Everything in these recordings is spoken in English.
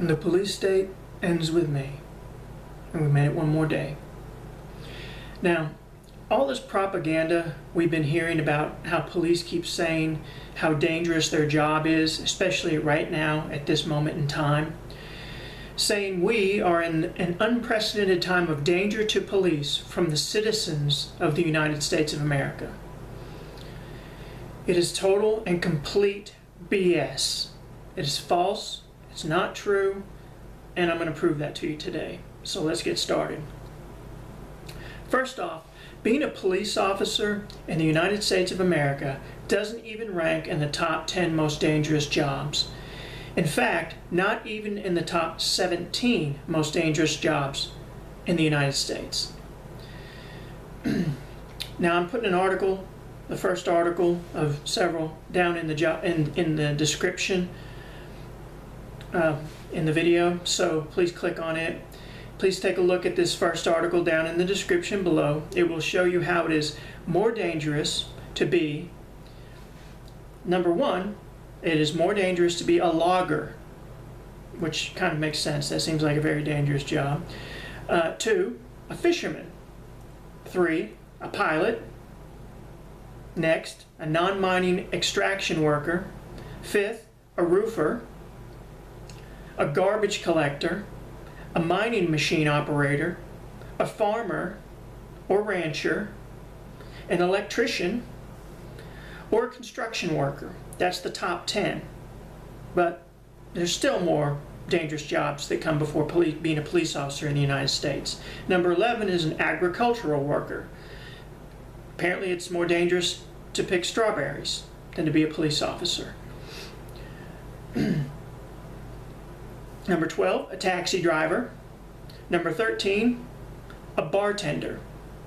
And the police state ends with me. And we made it one more day. Now, all this propaganda we've been hearing about how police keep saying how dangerous their job is, especially right now at this moment in time, saying we are in an unprecedented time of danger to police from the citizens of the United States of America. It is total and complete BS. It is false, it's not true, and I'm going to prove that to you today. So let's get started. First off, being a police officer in the United States of America doesn't even rank in the top 10 most dangerous jobs. In fact, not even in the top 17 most dangerous jobs in the United States. Now I'm putting an article, the first article of several, down in the description in the video, so please click on it. Please take a look at this first article down in the description below. It will show you how it is more dangerous to be, number one, it is more dangerous to be a logger, which kind of makes sense. That seems like a very dangerous job. 2, a fisherman. 3, a pilot. Next, a non-mining extraction worker. 5th, a roofer. A garbage collector. A mining machine operator. A farmer or rancher. An electrician. Or a construction worker. That's the top 10. But there's still more dangerous jobs that come before being a police officer in the United States. Number 11 is an agricultural worker. Apparently it's more dangerous to pick strawberries than to be a police officer. Number 12, a taxi driver. Number 13, a bartender.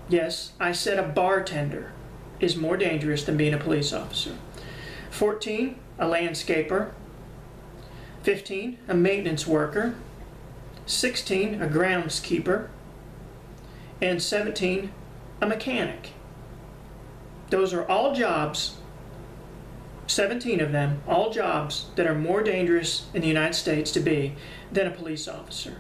Yes, I said a bartender is more dangerous than being a police officer. 14, a landscaper. 15, a maintenance worker. 16, a groundskeeper. And 17, a mechanic. Those are all jobs, 17 of them, all jobs that are more dangerous in the United States to be than a police officer.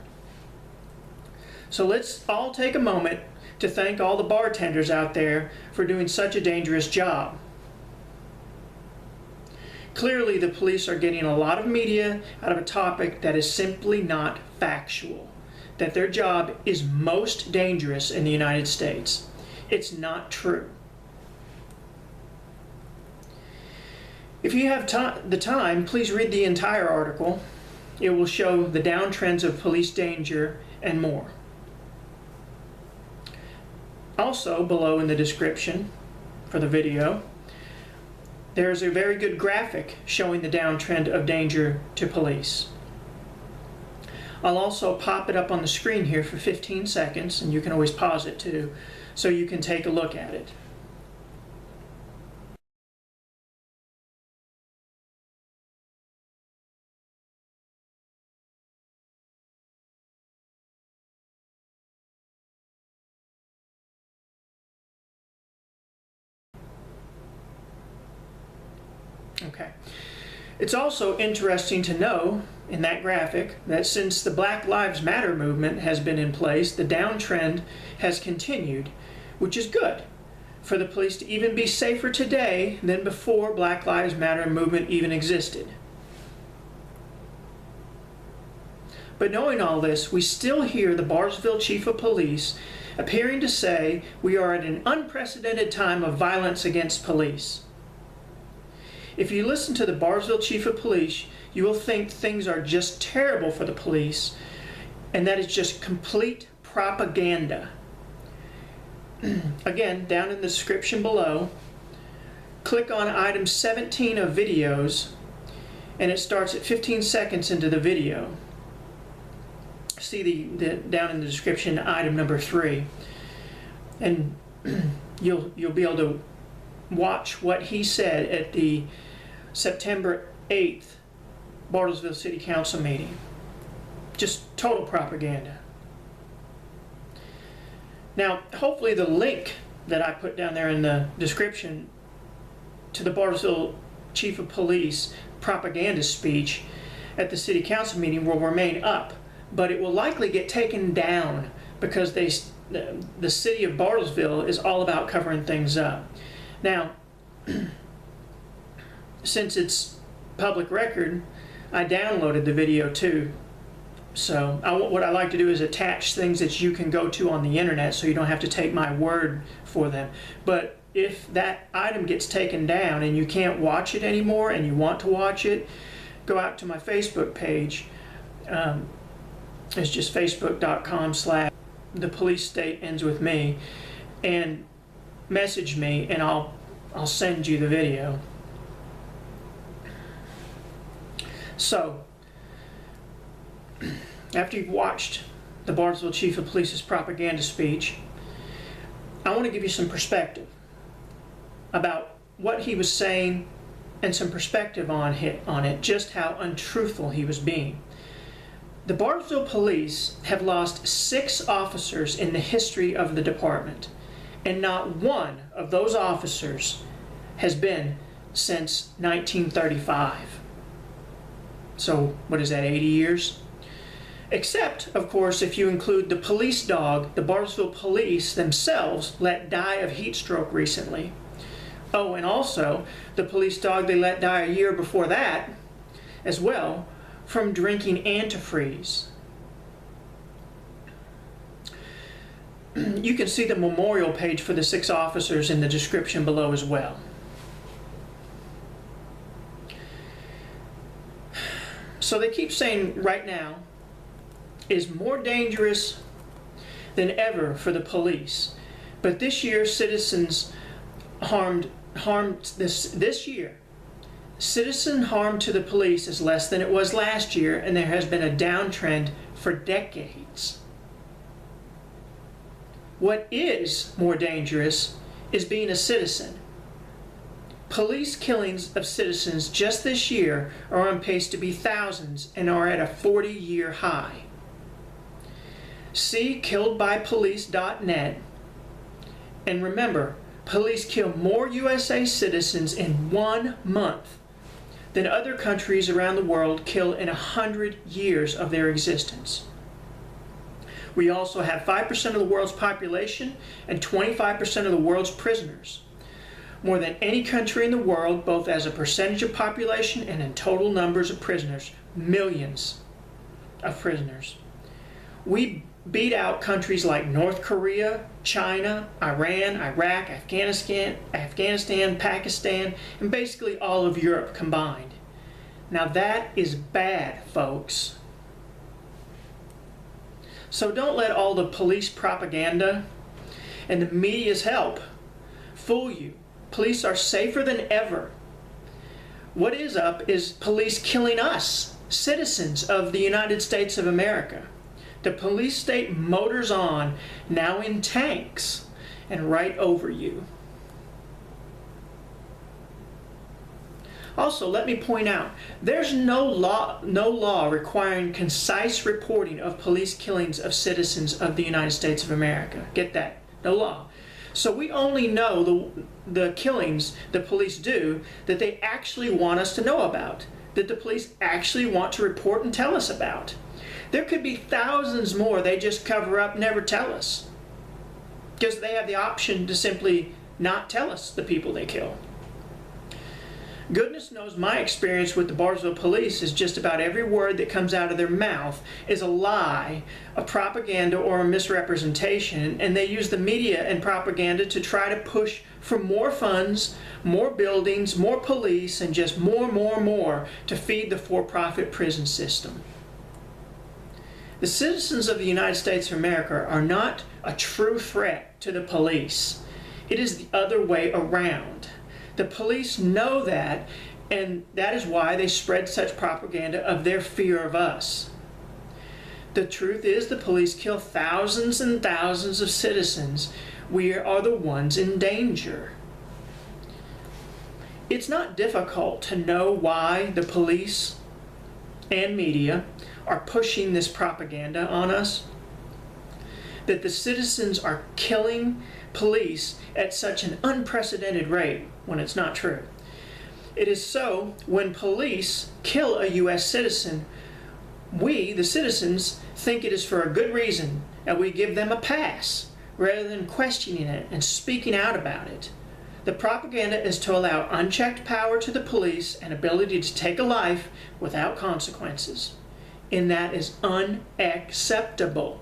So let's all take a moment to thank all the bartenders out there for doing such a dangerous job. Clearly, the police are getting a lot of media out of a topic that is simply not factual, that their job is most dangerous in the United States. It's not true. If you have the time, please read the entire article. It will show the downtrends of police danger and more. Also, below in the description for the video, there's a very good graphic showing the downtrend of danger to police. I'll also pop it up on the screen here for 15 seconds, and you can always pause it too, so you can take a look at it. Okay. It's also interesting to know in that graphic that since the Black Lives Matter movement has been in place, the downtrend has continued, which is good for the police to even be safer today than before Black Lives Matter movement even existed. But knowing all this, we still hear the Bartlesville Chief of Police appearing to say we are at an unprecedented time of violence against police. If you listen to the Bartlesville Chief of Police, you will think things are just terrible for the police, and that is just complete propaganda. Again, down in the description below, click on item 17 of videos, and it starts at 15 seconds into the video. See the down in the description item number 3, and you'll be able to watch what he said at the September 8th Bartlesville City Council meeting. Just total propaganda. Now, hopefully the link that I put down there in the description to the Bartlesville Chief of Police propaganda speech at the city council meeting will remain up, but it will likely get taken down because the city of Bartlesville is all about covering things up. Now, since it's public record, I downloaded the video too. So what I like to do is attach things that you can go to on the internet so you don't have to take my word for them. But if that item gets taken down and you can't watch it anymore and you want to watch it, go out to my Facebook page. It's just facebook.com/thepolicestate-ends-with-me and message me and I'll send you the video. So, after you've watched the Bartlesville Chief of Police's propaganda speech, I want to give you some perspective about what he was saying and some perspective on it, just how untruthful he was being. The Bartlesville Police have lost 6 officers in the history of the department, and not one of those officers has been since 1935. So, what is that, 80 years? Except, of course, if you include the police dog the Bartlesville Police themselves let die of heat stroke recently. Oh, and also, the police dog they let die a year before that, as well, from drinking antifreeze. You can see the memorial page for the 6 officers in the description below as well. So they keep saying right now is more dangerous than ever for the police. But this year, citizens this year, citizen harm to the police is less than it was last year, and there has been a downtrend for decades. What is more dangerous is being a citizen. Police killings of citizens just this year are on pace to be thousands and are at a 40-year high. See killedbypolice.net, and remember, police kill more USA citizens in 1 month than other countries around the world kill in 100 years of their existence. We also have 5% of the world's population and 25% of the world's prisoners. More than any country in the world, both as a percentage of population and in total numbers of prisoners. Millions of prisoners. We beat out countries like North Korea, China, Iran, Iraq, Afghanistan, Pakistan, and basically all of Europe combined. Now that is bad, folks. So don't let all the police propaganda and the media's help fool you. Police are safer than ever. What is up is police killing us, citizens of the United States of America. The police state motors on, now in tanks, and right over you. Also, let me point out, there's no law requiring concise reporting of police killings of citizens of the United States of America. Get that? No law. So we only know the killings the police do that they actually want us to know about, that the police actually want to report and tell us about. There could be thousands more they just cover up, never tell us, because they have the option to simply not tell us the people they kill. Goodness knows my experience with the Bartlesville Police is just about every word that comes out of their mouth is a lie, a propaganda, or a misrepresentation, and they use the media and propaganda to try to push for more funds, more buildings, more police, and just more to feed the for-profit prison system. The citizens of the United States of America are not a true threat to the police. It is the other way around. The police know that, and that is why they spread such propaganda of their fear of us. The truth is the police kill thousands and thousands of citizens. We are the ones in danger. It's not difficult to know why the police and media are pushing this propaganda on us. That the citizens are killing police at such an unprecedented rate when it's not true. It is so when police kill a U.S. citizen, we, the citizens, think it is for a good reason, and we give them a pass, rather than questioning it and speaking out about it. The propaganda is to allow unchecked power to the police and ability to take a life without consequences. And that is unacceptable.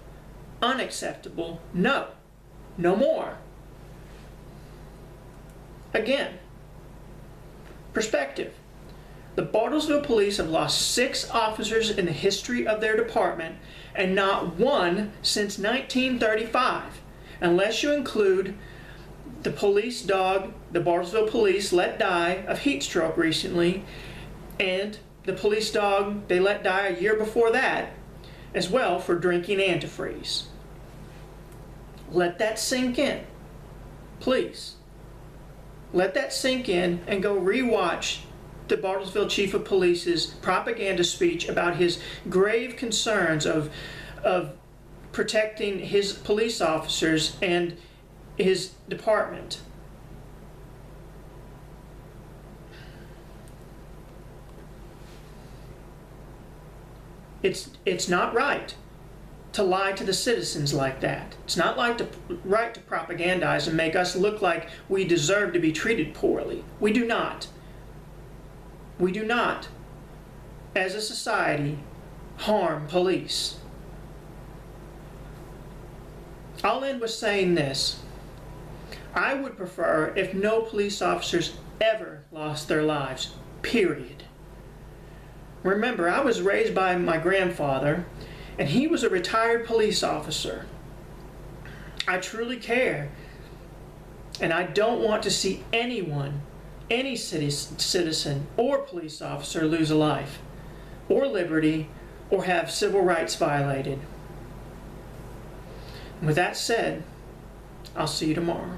Unacceptable. No. No more. Again, perspective. The Bartlesville police have lost 6 officers in the history of their department, and not one since 1935, unless you include the police dog the Bartlesville police let die of heat stroke recently, and the police dog they let die a year before that as well for drinking antifreeze. Let that sink in, please. Let that sink in and go rewatch the Bartlesville Chief of Police's propaganda speech about his grave concerns of protecting his police officers and his department. It's not right to lie to the citizens like that. It's not right to propagandize and make us look like we deserve to be treated poorly. We do not. We do not, as a society, harm police. I'll end with saying this. I would prefer if no police officers ever lost their lives, period. Remember, I was raised by my grandfather, and he was a retired police officer. I truly care, and I don't want to see anyone, any citizen or police officer lose a life, or liberty, or have civil rights violated. With that said, I'll see you tomorrow.